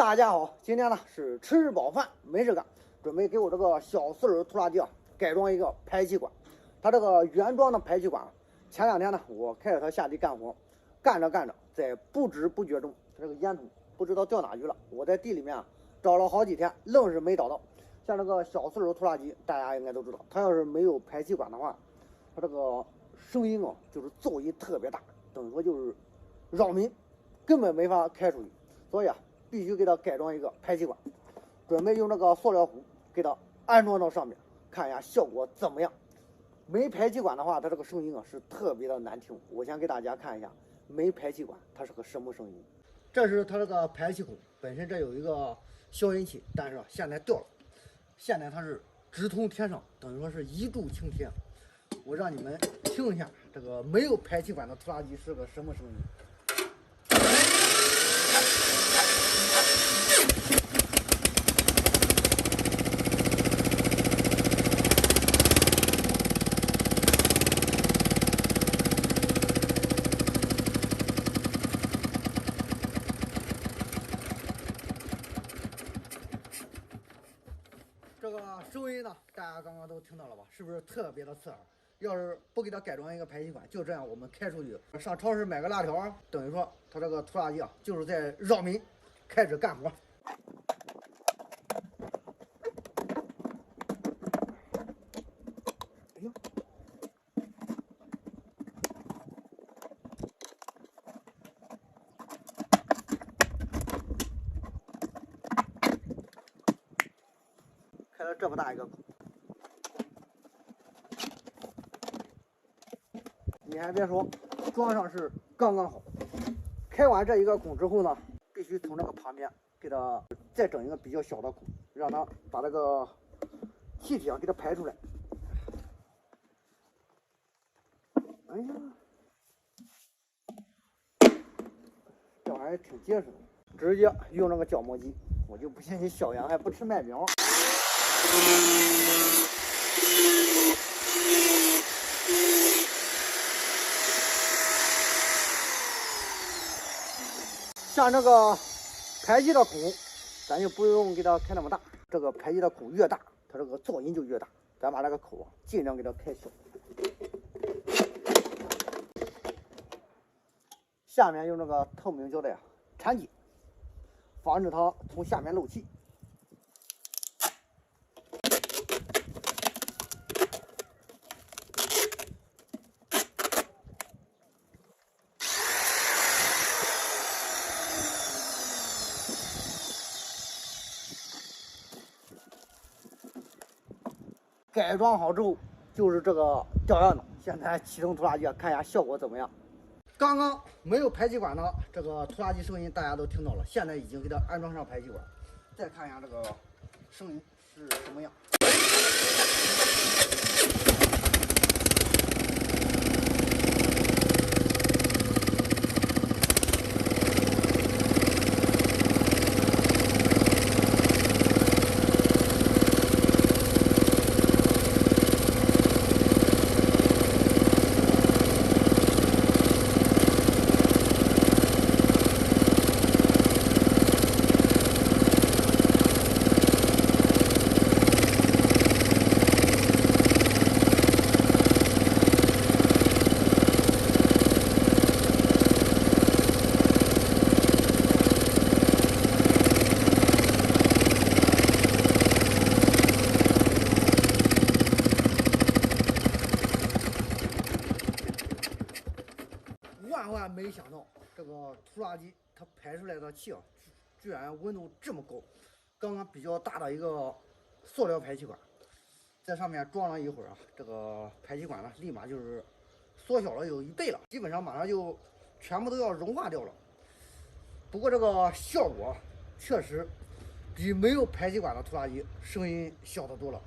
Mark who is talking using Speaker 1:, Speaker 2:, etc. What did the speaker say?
Speaker 1: 大家好，今天呢是吃饱饭没事干，准备给我这个小4轮拖拉机改装一个排气管。它这个原装的排气管，前2天呢我开着它下地干活，干着干着，在不知不觉中，它这个烟筒不知道掉哪去了。我在地里面找了好几天，愣是没找到。像这个小4轮拖拉机，大家应该都知道，它要是没有排气管的话，它这个声音就是噪音特别大，等于说就是扰民，根本没法开出去。所以必须给它改装一个排气管，准备用这个塑料壶给它安装到上面，看一下效果怎么样。没排气管的话，它这个声音是特别的难听。我先给大家看一下没排气管它是个什么声音。这是它这个排气孔，本身这有一个消音器，但是现在掉了，现在它是直通天上，等于说是一柱擎天。我让你们听一下这个没有排气管的拖拉机是个什么声音。这个声音呢，大家刚刚都听到了吧？是不是特别的刺耳？要是不给它改装一个排气管，就这样我们开出去，上超市买个辣条，等于说它这个拖拉机就是在扰民，开始干活。哎呦！开了这么大一个孔，你还别说，装上是刚刚好。开完这一个孔之后呢，必须从这个旁边给它再整一个比较小的孔，让它把这个气体给它排出来。哎呀，这玩意儿挺结实的，直接用这个角磨机。我就不信你小杨还不吃麦饼。像这个排气的孔，咱就不用给它开那么大。这个排气的孔越大，它这个噪音就越大。咱把这个口尽量给它开小。下面用这个透明胶带缠紧，防止它从下面漏气。改装好之后就是这个屌样子。现在启动拖拉机看一下效果怎么样。刚刚没有排气管的这个拖拉机声音大家都听到了，现在已经给它安装上排气管。再看一下这个声音是什么样。万万没想到，这个拖拉机它排出来的气居然温度这么高。刚刚比较大的一个塑料排气管，在上面装了一会儿这个排气管呢，立马就是缩小了有1倍了，基本上马上就全部都要融化掉了。不过这个效果确实比没有排气管的拖拉机声音小得多了。